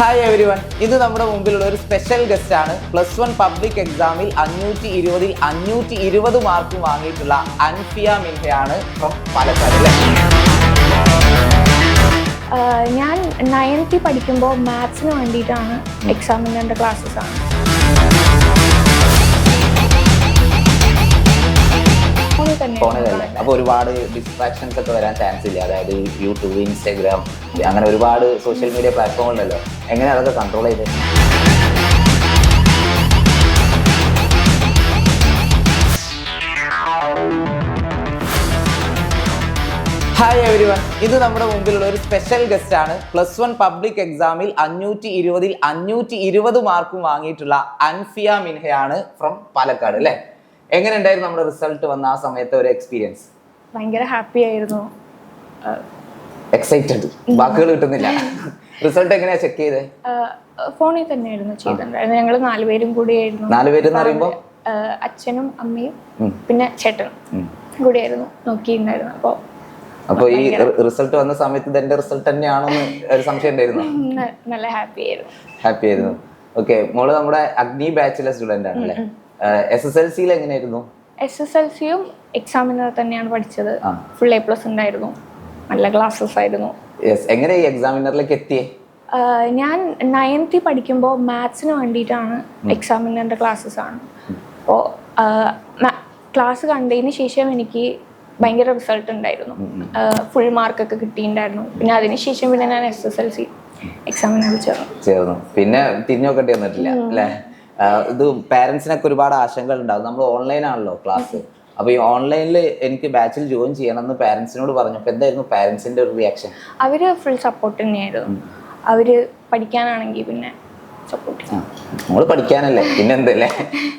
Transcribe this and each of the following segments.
Hi every one, ഇത് നമ്മുടെ മുമ്പിലുള്ള ഒരു സ്പെഷ്യൽ ഗസ്റ്റ് ആണ്. +1 പബ്ലിക് എക്സാമിൽ 520ൽ 520 മാർക്ക് വാങ്ങിയിട്ടുള്ള അൻഫിയ മിൻഹയാണ് ഫ്രം പാലക്കാട്. ഞാൻ 9th പഠിക്കുമ്പോൾ മാത്സിന് വേണ്ടിയിട്ടാണ് എക്സാമിൻ്റെ ക്ലാസ്സസ് ആണ്. ഫോണിലല്ലേ? അപ്പോൾ ഒരുപാട് ഡിസ്ട്രാക്ഷൻസ് ഒക്കെ വരാൻ ചാൻസ് ഇല്ല. അതായത് യൂട്യൂബ്, ഇൻസ്റ്റാഗ്രാം, അങ്ങനെ ഒരുപാട് സോഷ്യൽ മീഡിയ പ്ലാറ്റ്ഫോമുണ്ടല്ലോ. എങ്ങനെ അതൊക്കെ കൺട്രോൾ ചെയ്ത്? ഹായ് എവരി വൺ, ഇത് നമ്മുടെ മുമ്പിലുള്ള ഒരു സ്പെഷ്യൽ ഗസ്റ്റ് ആണ്. +1 പബ്ലിക് എക്സാമിൽ 520ൽ 520 മാർക്ക് വാങ്ങിയിട്ടുള്ള അൻഫിയ മിൻഹയാണ് ഫ്രം പാലക്കാട് അല്ലേ? എങ്ങനെ ഉണ്ടായിരുന്നു നമ്മുടെ റിസൾട്ട് വന്ന ആ സമയത്തെ ഒരു എക്സ്പീരിയൻസ്? ഭയങ്കര ഹാപ്പി ആയിരുന്നു. എക്സൈറ്റഡ്, വാക്കുകൾ കിട്ടുന്നില്ല. റിസൾട്ട് എങ്ങനെയാ ചെക്ക് ചെയ്തത്? ഫോണിൽ തന്നെയായിരുന്നു ചെയ്തിട്ടുണ്ടായിരുന്നു. ഞങ്ങൾ 4 പേരും കൂടിയായിരുന്നു. 4 പേരെന്ന് പറയുമ്പോൾ അച്ഛനും അമ്മയും പിന്നെ ചേട്ടനും കൂടിയായിരുന്നു നോക്കിയിട്ടുണ്ടായിരുന്നു. അപ്പൊ ഈ റിസൾട്ട് വന്ന സമയത്ത് എന്റെ റിസൾട്ട് തന്നെയാണെന്ന് ഒരു സംശയം ഉണ്ടായിരുന്നു. നല്ല ഹാപ്പി ആയിരുന്നു. ഓക്കെ, മോള് നമ്മുടെ അഗ്നി ബാച്ചിലെ സ്റ്റുഡന്റ് ആണല്ലേ? SSLCയിൽ എങ്ങനെയായിരുന്നു? SSLCയും എക്സാമിന് തന്നെയാണ് പഠിച്ചത്. ഫുൾ A+ ഉണ്ടായിരുന്നു. നല്ല ക്ലാസ്സസ് ആയിരുന്നു. എങ്ങനെ ഈ എക്സാമിനറിലേക്ക് എത്തിയേ? ഞാൻ 9th പഠിക്കുമ്പോൾ മാത്സിന് വേണ്ടിയിട്ടാണ് എക്സാമിൻ്റെ ക്ലാസ്സസ് ആണ്. അപ്പോൾ ക്ലാസ് കണ്ടതിന് ശേഷം എനിക്ക് ഭയങ്കര റിസൾട്ട് ഉണ്ടായിരുന്നു. ഫുൾ മാർക്കൊക്കെ കിട്ടിയിട്ടുണ്ടായിരുന്നു. പിന്നെ അതിനുശേഷം പിന്നെ ഞാൻ SSLC എക്സാമിന് ചേർന്നു. പിന്നെ തിരിഞ്ഞോക്കേണ്ടി വന്നിട്ടില്ല അല്ലേ? ഇത് പാരന്റ്സിനൊക്കെ ഒരുപാട് ആശങ്കകൾ ഉണ്ടാവും. നമ്മൾ ഓൺലൈൻ ആണല്ലോ ക്ലാസ്. അപ്പൊ ഈ ഓൺലൈനിൽ എനിക്ക് ബാച്ചിൽ ജോയിൻ ചെയ്യണമെന്ന് പാരന്റ്സിനോട് പറഞ്ഞപ്പോൾ എന്തായിരുന്നു പാരന്റ്സിന്റെ ഒരു റിയാക്ഷൻ? അവര് ഫുൾ സപ്പോർട്ട് തന്നെയായിരുന്നു. അവര് പഠിക്കാനാണെങ്കിൽ പിന്നെ സപ്പോർട്ട്. മോള് പഠിക്കാനല്ലേ, പിന്നെ എന്തല്ലേ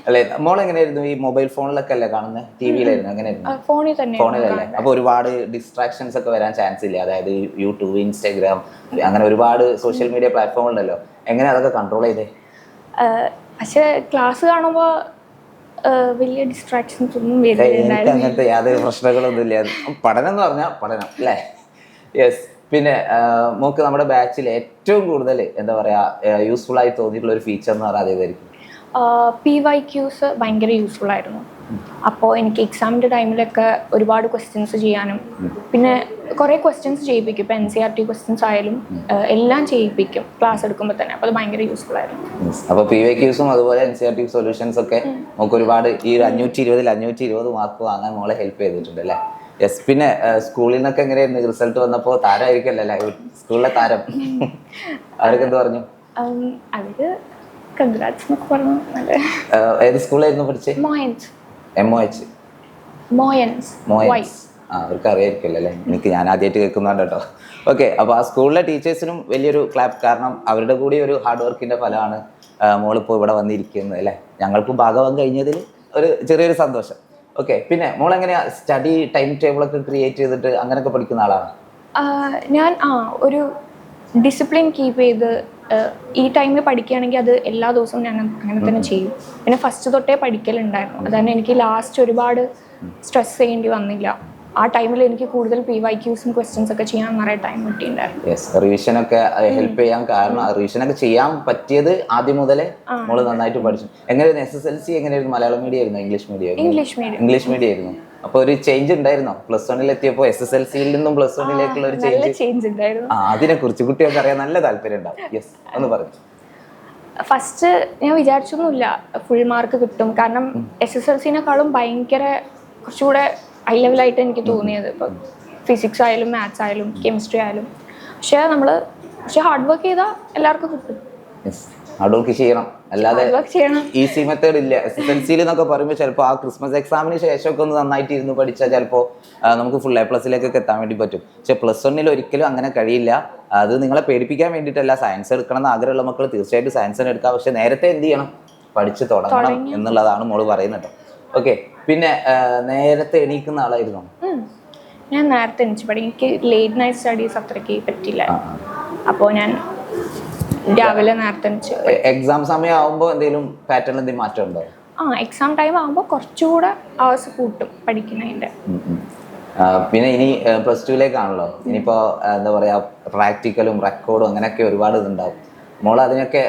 അല്ലെ? മോൾ എങ്ങനെയായിരുന്നു? ഈ മൊബൈൽ ഫോണിലൊക്കെ അല്ലേ കാണുന്നത്? ടിവിയിലായിരുന്നു? എങ്ങനെയായിരുന്നു? ഫോണിലല്ലേ? അപ്പൊ ഒരുപാട് ഡിസ്ട്രാക്ഷൻസ് ഒക്കെ വരാൻ ചാൻസ് ഇല്ല? അതായത് യൂട്യൂബ്, ഇൻസ്റ്റാഗ്രാം, അങ്ങനെ ഒരുപാട് സോഷ്യൽ മീഡിയ പ്ലാറ്റ്ഫോം ഉണ്ടല്ലോ. എങ്ങനെ അതൊക്കെ കൺട്രോൾ ചെയ്തേ? പക്ഷെ ക്ലാസ് കാണുമ്പോൾ വലിയ ഡിസ്ട്രാക്ഷൻസ് ഒന്നും വരുന്നില്ല. അങ്ങനത്തെ യാതൊരു പ്രശ്നങ്ങളൊന്നും ഇല്ല. പഠനം എന്ന് പറഞ്ഞാൽ പഠനം അല്ലേ? യെസ്. പിന്നെ മോക്ക് നമ്മുടെ ബാച്ചിൽ ഏറ്റവും കൂടുതൽ എന്താ പറയാ യൂസ്ഫുൾ ആയി തോന്നിയിട്ടുള്ള ഒരു ഫീച്ചർ എന്ന് പറഞ്ഞാൽ അതേതായിരിക്കും? PYQs ഭയങ്കര യൂസ്ഫുൾ ആയിരുന്നു. അപ്പോൾ എനിക്ക് എക്സാമിൻ്റെ ടൈമിലൊക്കെ ഒരുപാട് ക്വസ്റ്റ്യൻസ് ചെയ്യാനും പിന്നെ കുറേ ക്വസ്റ്റ്യൻസ് ചെയ്യിപ്പിക്കും. ഇപ്പോൾ NCERT ക്വസ്റ്റ്യൻസ് ആയാലും എല്ലാം ചെയ്യിപ്പിക്കും ക്ലാസ് എടുക്കുമ്പോൾ തന്നെ. അപ്പോൾ അത് ഭയങ്കര യൂസ്ഫുൾ ആയിരുന്നു. അപ്പോൾ PYQസും അതുപോലെ NCERT സൊല്യൂഷൻസ് ഒക്കെ നമുക്ക് ഒരുപാട് ഈ 520ൽ 520 മാർക്ക് വാങ്ങാൻ മോളെ ഹെൽപ്പ് ചെയ്തിട്ടുണ്ട് അല്ലേ? യെസ്. പിന്നെ സ്കൂളിൽ നിന്നൊക്കെ എങ്ങനെയായിരുന്നു റിസൾട്ട് വന്നപ്പോൾ? താരമായിരിക്കല്ലേ സ്കൂളിലെ താരം? അവരൊക്കെ എന്ത് പറഞ്ഞു? അവര് കൺഗ്രാറ്റ്സ് എന്നൊക്കെ പറഞ്ഞു. ഏത് സ്കൂളായിരുന്നു പഠിച്ചത്? മോയൻസ്. അവർക്ക് അറിയായിരിക്കല്ലോ അല്ലേ? ഞാൻ ആദ്യമായിട്ട് കേൾക്കുന്നുണ്ട് കേട്ടോ. ഓക്കെ, അപ്പോൾ ആ സ്കൂളിലെ ടീച്ചേഴ്സിനും വലിയൊരു ക്ലാപ്പ്. കാരണം അവരുടെ കൂടി ഒരു ഹാർഡ് വർക്കിന്റെ ഫലമാണ് മോളിപ്പോൾ ഇവിടെ വന്നിരിക്കുന്നത് അല്ലേ? ഞങ്ങൾക്കും ഭാഗമാകാൻ കഴിഞ്ഞതിൽ ഒരു ചെറിയൊരു സന്തോഷം. ഓക്കെ, പിന്നെ മോൾ എങ്ങനെയാ സ്റ്റഡി ടൈം ടേബിൾ ഒക്കെ ക്രിയേറ്റ് ചെയ്തിട്ട് അങ്ങനെയൊക്കെ പഠിക്കുന്ന ആളാണ്? ഞാൻ ഒരു ഡിസിപ്ലിൻ കീപ്പ് ചെയ്ത് ഈ ടൈമിൽ പഠിക്കുകയാണെങ്കിൽ അത് എല്ലാ ദിവസവും ഞാൻ അങ്ങനെ തന്നെ ചെയ്യും. പിന്നെ ഫസ്റ്റ് തൊട്ടേ പഠിക്കലുണ്ടായിരുന്നു. അതാണ് എനിക്ക് ലാസ്റ്റ് ഒരുപാട് സ്ട്രെസ് ചെയ്യേണ്ടി വന്നില്ല. ആ ടൈമിൽ എനിക്ക് കൂടുതൽ PYQസും ക്വസ്റ്റ്യൻസ് ഒക്കെ ചെയ്യാൻ നിറയെ ടൈം കിട്ടിയിട്ടുണ്ടായിരുന്നു. റിവിഷനൊക്കെ ഹെൽപ്പ് ചെയ്യാൻ കാരണം റിവിഷനൊക്കെ ചെയ്യാൻ പറ്റിയത് ആദ്യം മുതലേ മോള് നന്നായിട്ട് പഠിച്ചു. എങ്ങനെയായിരുന്നു SSLC? എങ്ങനെയായിരുന്നു? മലയാളം മീഡിയം ആയിരുന്നു? ഇംഗ്ലീഷ് മീഡിയം ആയിരുന്നു. അപ്പൊ ഒരു ചേഞ്ച് ഉണ്ടായിരുന്നോ +1 എത്തിയപ്പോ? SSLCയിൽ നിന്നും +1 ഒരു ചേഞ്ച് ഉണ്ടായിരുന്നു. അതിനെ കുറിച്ച് കുട്ടികൾക്ക് അറിയാൻ നല്ല താല്പര്യം ഉണ്ടാവും. യെസ്, ഒന്ന് പറഞ്ഞു. ഫസ്റ്റ് ഞാൻ വിചാരിച്ചൊന്നുമില്ല ഫുൾ മാർക്ക് കിട്ടും. കാരണം SSLCനേക്കാളും ഭയങ്കര കുറച്ചുകൂടെ ഹൈ ലെവലായിട്ട് എനിക്ക് തോന്നിയത്. ഇപ്പം ഫിസിക്സ് ആയാലും മാത്സ് ആയാലും കെമിസ്ട്രി ആയാലും. പക്ഷെ ഹാർഡ് വർക്ക് ചെയ്താൽ എല്ലാവർക്കും കിട്ടും. ഹാർഡ് വർക്ക് ചെയ്യണം, അല്ലാതെ ഈസി മെത്തേഡ് ഇല്ല. SSLCയിൽ എന്നൊക്കെ പറയുമ്പോൾ ചിലപ്പോൾ ആ ക്രിസ്മസ് എക്സാമിന് ശേഷമൊക്കെ ഒന്ന് നന്നായിട്ട് ഇരുന്ന് പഠിച്ചാൽ ചിലപ്പോൾ നമുക്ക് ഫുൾ A+ലേക്കൊക്കെ എത്താൻ വേണ്ടി പറ്റും. പക്ഷെ +1 ഒരിക്കലും അങ്ങനെ കഴിയില്ല. അത് നിങ്ങളെ പേടിപ്പിക്കാൻ വേണ്ടിയിട്ടല്ല. സയൻസ് എടുക്കണം എന്ന് ആഗ്രഹമുള്ള മക്കൾ തീർച്ചയായിട്ടും സയൻസിന് എടുക്കാം. പക്ഷെ നേരത്തെ എന്ത് ചെയ്യണം? പഠിച്ച് തുടങ്ങണം എന്നുള്ളതാണ് മോള് പറയുന്നത്. ഓക്കെ, പിന്നെ നേരത്തെ എണീക്കുന്ന ആളായിരുന്നോ? ഞാൻ നേരത്തെ എണീച്ച് പഠിക്കും. എനിക്ക് ലേറ്റ് നൈറ്റ് സ്റ്റഡീസ് അത്രയ്ക്ക് പറ്റില്ല. അപ്പോൾ ഞാൻ രാവിലെ നേരത്തെ എണീച്ച്. എക്സാം സമയം ആവുമ്പോൾ എന്തെങ്കിലും പാറ്റേൺ എന്തെങ്കിലും മാറ്റം ഉണ്ടോ? എക്സാം ടൈം ആകുമ്പോൾ കുറച്ചുകൂടെ അവേഴ്സ് കൂട്ടും പഠിക്കുന്നതിൻ്റെ. പിന്നെ ഇനി +2ലേക്കാണല്ലോ. ഇനിയിപ്പോൾ എന്താ പറയുക, പ്രാക്ടിക്കലും റെക്കോർഡും അങ്ങനെയൊക്കെ ഒരുപാട് ഇതുണ്ടാവും. മോൾ അതിനൊക്കെ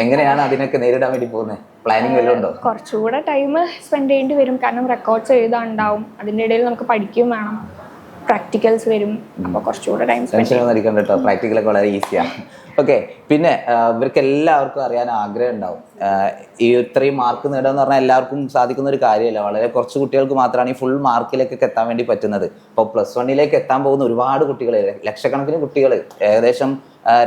എങ്ങനെയാണ് അതിനൊക്കെ നേരിടാൻ വേണ്ടി പോകുന്നത്? പ്ലാനിങ് വല്ലതും ഉണ്ടോ? കുറച്ചുകൂടെ ടൈം സ്പെൻഡ് ചെയ്യേണ്ടി വരും, കാരണം റെക്കോർഡ്സ് എഴുതാനുണ്ടാവും, അതിൻ്റെ ഇടയിൽ നമുക്ക് പഠിക്കുകയും വേണം, പ്രാക്ടിക്കൽസ് വരും, അപ്പോൾ കുറച്ചുകൂടെ ടൈം ടെൻഷനൊന്നും അടിക്കണ്ട കേട്ടോ, പ്രാക്ടിക്കലൊക്കെ വളരെ ഈസിയാണ്. ഓക്കെ, പിന്നെ ഇവർക്ക് എല്ലാവർക്കും അറിയാൻ ആഗ്രഹം ഉണ്ടാവും, ഈ ഇത്രയും മാർക്ക് നേടുക എന്ന് പറഞ്ഞാൽ എല്ലാവർക്കും സാധിക്കുന്ന ഒരു കാര്യമല്ല. വളരെ കുറച്ച് കുട്ടികൾക്ക് മാത്രമാണ് ഈ ഫുൾ മാർക്കിലേക്കൊക്കെ എത്താൻ വേണ്ടി പറ്റുന്നത്. ഇപ്പോൾ +1 എത്താൻ പോകുന്ന ഒരുപാട് കുട്ടികൾ, ലക്ഷക്കണക്കിന് കുട്ടികൾ, ഏകദേശം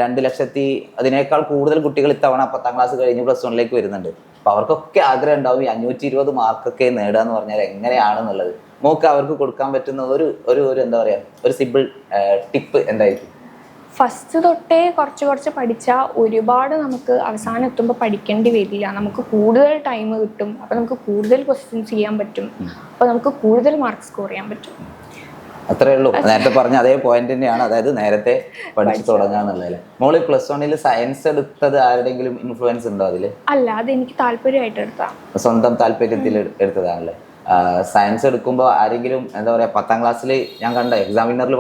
2 ലക്ഷത്തി അതിനേക്കാൾ കൂടുതൽ കുട്ടികൾ ഇത്തവണ 10ാം ക്ലാസ് കഴിഞ്ഞ് +1 വരുന്നുണ്ട്. അപ്പോൾ അവർക്കൊക്കെ ആഗ്രഹം ഉണ്ടാവും ഈ 520 മാർക്കൊക്കെ നേടുക എന്ന് പറഞ്ഞാൽ എങ്ങനെയാണെന്നുള്ളത്. മോക്ക് അവർക്ക് കൊടുക്കാൻ പറ്റുന്ന ഒരു എന്താ പറയുക, ഒരു സിമ്പിൾ ടിപ്പ് എന്തായിരിക്കും? ഫസ്റ്റ് തൊട്ടേ കുറച്ച് പഠിച്ചാൽ ഒരുപാട് നമുക്ക് അവസാനം എത്തുമ്പോൾ പഠിക്കേണ്ടി വരില്ല, നമുക്ക് കൂടുതൽ ടൈം കിട്ടും, അപ്പോൾ നമുക്ക് കൂടുതൽ ക്വസ്റ്റ്യൻസ് ചെയ്യാൻ പറ്റും, അപ്പോൾ നമുക്ക് കൂടുതൽ മാർക്ക് സ്കോർ ചെയ്യാൻ പറ്റും. അത്രേ ഉള്ളൂ. നേരത്തെ പറഞ്ഞ അതേ പോയിന്റ് തന്നെയാണ്, അതായത് നേരത്തെ പഠിച്ചു തുടങ്ങാന്നുള്ളതല്ലേ. മോള് +1 സയൻസ് എടുത്തത് ആരുടെങ്കിലും ഇൻഫ്ലുവൻസ് ഉണ്ടോ അതില്? അല്ല, അത് എനിക്ക് താല്പര്യമായിട്ട് എടുത്താ, സ്വന്തം താല്പര്യത്തിൽ എടുത്തതാണല്ലേ. സയൻസ് എടുക്കുമ്പോൾ ആരെങ്കിലും എന്താ പറയുക, 10ാം ക്ലാസ്സിൽ ഞാൻ കണ്ട എക്സാമിനറിൽ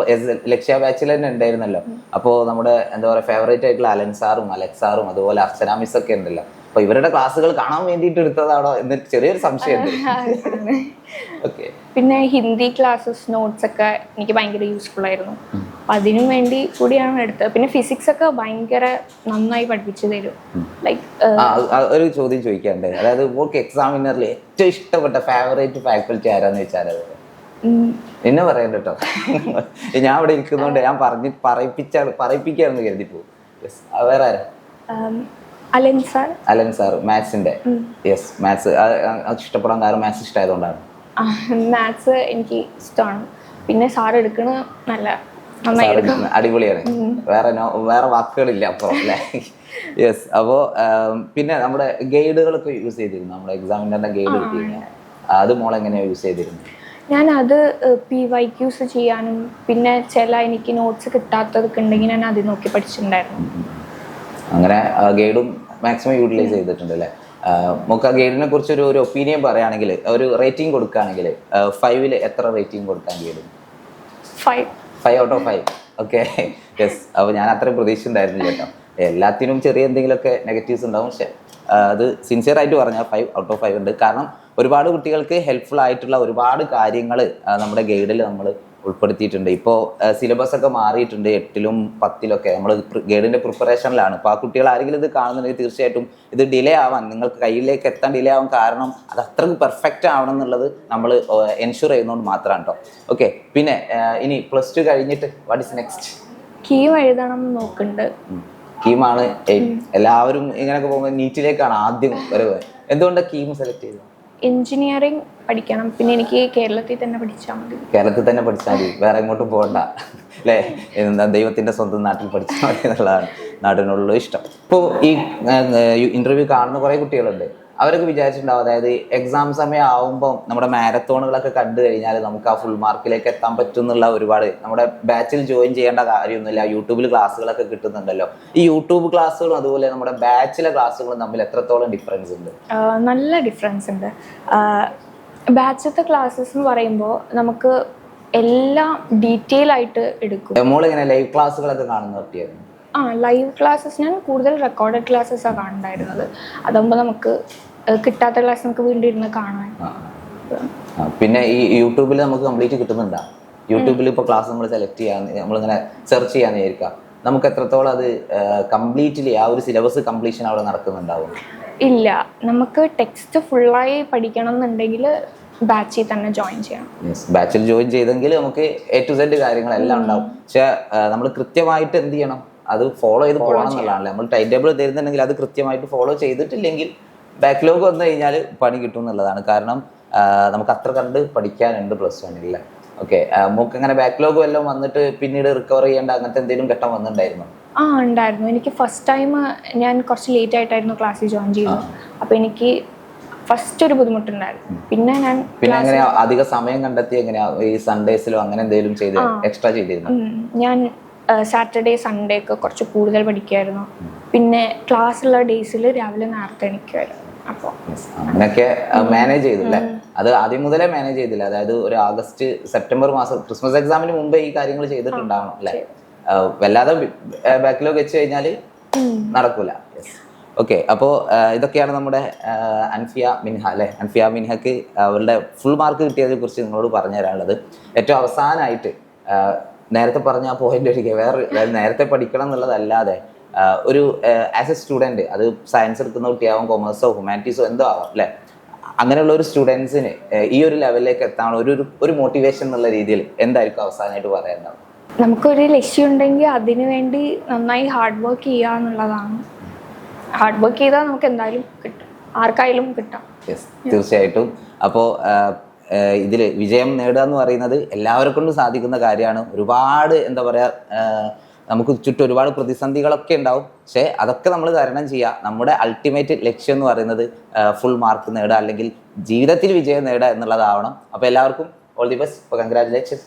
ലക്ഷ്യ ബാച്ചിൽ തന്നെ ഉണ്ടായിരുന്നല്ലോ. അപ്പോൾ നമ്മുടെ എന്താ പറയുക ഫേവറേറ്റ് ആയിട്ടുള്ള അലൻ സാറും അലക്സ് സാറും അതുപോലെ അർച്ചന മിസ് ഒക്കെ ഉണ്ടല്ലോ. അപ്പൊ ഇവരുടെ ക്ലാസ്സുകൾ കാണാൻ വേണ്ടിയിട്ട് എടുത്തതാണോ എന്ന് ചെറിയൊരു സംശയമുണ്ട്. ഓക്കെ. പിന്നെ ഹിന്ദി ക്ലാസ്സസ് നോട്ട്സ് ഒക്കെ എനിക്ക് ഭയങ്കര യൂസ്ഫുൾ ആയിരുന്നു, അപ്പം അതിനു വേണ്ടി കൂടിയാണ് എടുത്തത്. പിന്നെ ഫിസിക്സ് ഒക്കെ ഭയങ്കര നന്നായി പഠിപ്പിച്ചു തരും. ലൈക്ക് ഒരു ചോദ്യം ചോദിക്കാണ്ട്, അതായത് മോൾക്ക് എക്സാമിനറിൽ ഏറ്റവും ഇഷ്ടപ്പെട്ട ഫേവറേറ്റ് ഫാക്കൽറ്റി ആരാന്ന് വെച്ചാൽ എന്നെ പറയണ്ട കേട്ടോ, ഞാൻ അവിടെ ഇരിക്കുന്നതുകൊണ്ട് ഞാൻ പറയിപ്പിക്കാന്ന് കരുതിപ്പോ. വേറെ ആരാ? അലൻ സാർ മാത്സിന്റെ. യെസ്, മാത്സ് ഇഷ്ടപ്പെടാൻ കാരണം മാത്സ് ഇഷ്ടമായതുകൊണ്ടാണ്. മാത്സ് എനിക്ക് ഇഷ്ടമാണ്, പിന്നെ സാർ എടുക്കണ അടിപൊളിയാണ്, വേറെ വാക്കുകളില്ല അപ്പൊ അല്ലേ. യെസ്. അപ്പോ പിന്നെ നമ്മുടെ ഗൈഡുകളൊക്കെ യൂസ് ചെയ്തിരുന്നു, നമ്മുടെ എക്സാമിന്റെ ഗൈഡ് കിട്ടിയിരുന്നു, അത് മോളെങ്ങനെയാ യൂസ് ചെയ്തിരുന്നത്? ഞാൻ അത് PYQs ചെയ്യാനും പിന്നെ ചില എനിക്ക് നോട്ട്സ് കിട്ടാത്തതൊക്കെ ഉണ്ടെങ്കിൽ ഞാൻ അത് നോക്കി പഠിച്ചിട്ടുണ്ടായിരുന്നു. അങ്ങനെ ഗൈഡും മാക്സിമം യൂട്ടിലൈസ് ചെയ്തിട്ടുണ്ട് അല്ലേ. നമുക്ക് ആ ഗൈഡിനെ കുറിച്ച് ഒരു ഒപ്പീനിയൻ പറയുകയാണെങ്കിൽ, ഒരു റേറ്റിംഗ് കൊടുക്കുകയാണെങ്കിൽ 5ൽ എത്ര റേറ്റിംഗ് കൊടുക്കാൻ guide? 5 out of 5. Okay, yes. അപ്പോൾ ഞാൻ അത്രയും പ്രതീക്ഷ ഉണ്ടായിരുന്നില്ല കേട്ടോ. എല്ലാത്തിനും ചെറിയ എന്തെങ്കിലുമൊക്കെ നെഗറ്റീവ്സ് ഉണ്ടാവും, പക്ഷെ അത് സിൻസിയർ ആയിട്ട് പറഞ്ഞാൽ 5 out of 5 ഉണ്ട്. കാരണം ഒരുപാട് കുട്ടികൾക്ക് ഹെൽപ്ഫുൾ ആയിട്ടുള്ള ഒരുപാട് കാര്യങ്ങൾ നമ്മുടെ ഗൈഡിൽ നമ്മൾ ഉൾപ്പെടുത്തിയിട്ടുണ്ട്. ഇപ്പോൾ സിലബസ് ഒക്കെ മാറിയിട്ടുണ്ട്, 8ലും 10ലൊക്കെ നമ്മൾ ഗൈഡിൻ്റെ പ്രിപ്പറേഷനിലാണ്. അപ്പോൾ ആ കുട്ടികൾ ആരെങ്കിലും ഇത് കാണുന്നുണ്ടെങ്കിൽ തീർച്ചയായിട്ടും ഇത് ഡിലേ ആവാൻ, നിങ്ങൾക്ക് കയ്യിലേക്ക് എത്താൻ ഡിലേ ആവാൻ കാരണം അത് അത്രയ്ക്ക് പെർഫെക്റ്റ് ആവണം എന്നുള്ളത് നമ്മൾ എൻഷുർ ചെയ്യുന്നതുകൊണ്ട് മാത്രമാണ് കേട്ടോ. ഓക്കെ, പിന്നെ ഇനി +2 കഴിഞ്ഞിട്ട് വാട്ട് ഇസ് നെക്സ്റ്റ്? കീം എഴുതണം നോക്കുന്നുണ്ട്. കീമാണ് എല്ലാവരും ഇങ്ങനെയൊക്കെ പോകുമ്പോൾ നീറ്റിലേക്കാണ് ആദ്യം വരുന്നത്. എന്തുകൊണ്ടാണ് കീം സെലക്ട് ചെയ്തത്? എഞ്ചിനീയറിംഗ് പഠിക്കണം, പിന്നെ എനിക്ക് കേരളത്തിൽ തന്നെ പഠിച്ചാൽ മതി. കേരളത്തിൽ തന്നെ പഠിച്ചാൽ മതി, വേറെ എങ്ങോട്ടും പോകണ്ട അല്ലേ. എന്താ, ദൈവത്തിന്റെ സ്വന്തം നാട്ടിൽ പഠിച്ചാൽ മതി എന്നുള്ളതാണ് നാടിനുള്ള ഇഷ്ടം. ഇപ്പോൾ ഈ ഇന്റർവ്യൂ കാണുന്ന കുറേ കുട്ടികളുണ്ട്, അവരൊക്കെ വിചാരിച്ചിട്ടുണ്ടാവും, അതായത് എക്സാം സമയം ആവുമ്പോൾ നമ്മുടെ മാരത്തോണുകളൊക്കെ കണ്ടു കഴിഞ്ഞാൽ നമുക്ക് ആ ഫുൾ മാർക്കിലേക്ക് എത്താൻ പറ്റും എന്നുള്ള ഒരുപാട്, നമ്മുടെ ബാച്ചിൽ ജോയിൻ ചെയ്യേണ്ട കാര്യമൊന്നുമില്ല, യൂട്യൂബിൽ ക്ലാസ്സുകളൊക്കെ കിട്ടുന്നുണ്ടല്ലോ. ഈ യൂട്യൂബ് ക്ലാസ്സുകളും അതുപോലെ നമ്മുടെ ബാച്ചിലെ ക്ലാസ്സുകളും തമ്മിൽ എത്രത്തോളം ഡിഫറൻസ് ഉണ്ട്? നല്ല ഡിഫറൻസ് ഉണ്ട്. ബാച്ചത്തെ ക്ലാസ്സസ് എന്ന് പറയുമ്പോൾ നമുക്ക് എല്ലാം ഡീറ്റെയിൽ ആയിട്ട് എടുക്കും. മോളിങ്ങനെ ലൈവ് ക്ലാസ്സുകളൊക്കെ കാണുന്ന പറ്റിയായിരുന്നു? ലൈവ് ക്ലാസ്സസ് ഞാൻ കൂടുതൽ റെക്കോർഡഡ് ക്ലാസ്സസാണ് കാണുന്നുണ്ടായിരുന്നത്. അതാകുമ്പോൾ നമുക്ക് കിട്ടാത്ത ക്ലാസ് നമുക്ക് വീണ്ടും ഇരുന്ന് കാണാൻ. പിന്നെ ഈ യൂട്യൂബിൽ നമുക്ക് കംപ്ലീറ്റ് കിട്ടുന്നുണ്ടോ? യൂട്യൂബിൽ ഇപ്പോൾ ക്ലാസ് നമ്മൾ സെലക്ട് ചെയ്യാൻ, നമ്മളിങ്ങനെ സെർച്ച് ചെയ്യാന്ന് വിചാരിക്കാം, നമുക്ക് എത്രത്തോളം അത് കംപ്ലീറ്റ്ലി ആ ഒരു സിലബസ് കംപ്ലീഷൻ അവിടെ നടക്കുന്നുണ്ടാവും? ഇല്ല, നമുക്ക് ടെക്സ്റ്റ് ഫുള്ളായി പഠിക്കണം എന്നുണ്ടെങ്കിൽ ബാച്ചിൽ തന്നെ ജോയിൻ ചെയ്യണം. ബാച്ചിൽ ജോയിൻ ചെയ്തെങ്കിൽ നമുക്ക് A to Z കാര്യങ്ങളെല്ലാം ഉണ്ടാവും. പക്ഷെ നമ്മൾ കൃത്യമായിട്ട് എന്ത് ചെയ്യണം, അത് ഫോളോ ചെയ്ത് പോകണം എന്നുള്ളതാണല്ലേ. നമ്മൾ ടൈം ടേബിൾ തരുന്നുണ്ടെങ്കിൽ അത് കൃത്യമായിട്ട് ഫോളോ ചെയ്തിട്ടില്ലെങ്കിൽ ബാക്ക്ലോഗ് വന്നു കഴിഞ്ഞാൽ പണി കിട്ടും എന്നുള്ളതാണ്. കാരണം നമുക്ക് അത്ര കണ്ട് പഠിക്കാനുണ്ട് +1. ഓക്കെ, നമുക്ക് അങ്ങനെ ബാക്ക്ലോഗ് എല്ലാം വന്നിട്ട് പിന്നീട് റിക്കവർ ചെയ്യേണ്ട അങ്ങനത്തെ എന്തെങ്കിലും ഘട്ടം വന്നിട്ടുണ്ടായിരുന്നു? ഉണ്ടായിരുന്നു. എനിക്ക് ഫസ്റ്റ് ടൈം ഞാൻ കുറച്ച് ലേറ്റ് ആയിട്ടായിരുന്നു ക്ലാസ്സിൽ ജോയിൻ ചെയ്തത്. അപ്പോൾ എനിക്ക് ഫസ്റ്റ് ഒരു ബുദ്ധിമുട്ടുണ്ടായിരുന്നു. പിന്നെ എങ്ങനെയാ അധിക സമയം കണ്ടെത്തി, എങ്ങനെയാ ഈ സൺഡേസിലോ അങ്ങനെ എന്തെങ്കിലും ചെയ്ത് എക്സ്ട്രാ ചെയ്തിരുന്നു? ഞാൻ സാറ്റർഡേ സൺഡേ ഒക്കെ കുറച്ച് കൂടുതൽ പഠിക്കുമായിരുന്നു. പിന്നെ ക്ലാസ്സുള്ള ഡേയ്സിൽ രാവിലെ നേരത്തെ എണീക്കുമായിരുന്നു. അപ്പോൾ അങ്ങനെയൊക്കെ മാനേജ് ചെയ്തു അല്ലേ? അത് ആദ്യം മുതലേ മാനേജ് ചെയ്തില്ല, അതായത് ഒരു ആഗസ്റ്റ് സെപ്റ്റംബർ മാസം ക്രിസ്മസ് എക്സാമിന് മുമ്പേ ഈ കാര്യങ്ങൾ ചെയ്തിട്ടുണ്ടാവണം അല്ലേ? വല്ലാതെ ബാക്കിലോഗ് വെച്ച് കഴിഞ്ഞാൽ നടക്കൂല. ഓക്കെ, അപ്പോൾ ഇതൊക്കെയാണ് നമ്മുടെ അൻഫിയ മിൻഹ അല്ലെ. അൻഫിയ മിൻഹക്ക് അവരുടെ ഫുൾ മാർക്ക് കിട്ടിയതിനെ കുറിച്ച് നിങ്ങളോട് പറഞ്ഞു തരാനുള്ളത്. ഏറ്റവും അവസാനമായിട്ട് നേരത്തെ പറഞ്ഞ ആ പോയിന്റ് ഒരിക്കൽ വേറെ നേരത്തെ പഠിക്കണം എന്നുള്ളതല്ലാതെ ഒരു ആസ് എ സ്റ്റുഡൻറ്, അത് സയൻസ് എടുക്കുന്ന കുട്ടിയാവും, കൊമേഴ്സോ ഹ്യൂമാനിറ്റീസോ എന്തോ ആവാം അല്ലെ, അങ്ങനെയുള്ള ഒരു സ്റ്റുഡൻസിന് ഈ ഒരു ലെവലിലേക്ക് എത്താൻ ഒരു മോട്ടിവേഷൻ എന്നുള്ള രീതിയിൽ എന്തായിരിക്കും അവസാനമായിട്ട് പറയാനുണ്ടാവും? നമുക്കൊരു ലക്ഷ്യം ഉണ്ടെങ്കിൽ അതിനു വേണ്ടി നന്നായി ഹാർഡ് വർക്ക് ചെയ്യുക എന്നുള്ളതാണ്. ഹാർഡ് വർക്ക് ചെയ്താൽ നമുക്ക് എന്തായാലും കിട്ടും, ആർക്കായാലും കിട്ടാം. തീർച്ചയായിട്ടും. അപ്പോൾ ഇതിൽ വിജയം നേടുക എന്ന് പറയുന്നത് എല്ലാവരെ കൊണ്ടും സാധിക്കുന്ന കാര്യമാണ്. ഒരുപാട് എന്താ പറയുക, നമുക്ക് ചുറ്റും ഒരുപാട് പ്രതിസന്ധികളൊക്കെ ഉണ്ടാവും. പക്ഷേ അതൊക്കെ നമ്മൾ തരണം ചെയ്യുക. നമ്മുടെ അൾട്ടിമേറ്റ് ലക്ഷ്യം എന്ന് പറയുന്നത് ഫുൾ മാർക്ക് നേടുക അല്ലെങ്കിൽ ജീവിതത്തിൽ വിജയം നേടുക എന്നുള്ളതാവണം. അപ്പോൾ എല്ലാവർക്കും ഓൾ ദി ബെസ്റ്റ്. കൺഗ്രാജുലേഷൻസ്.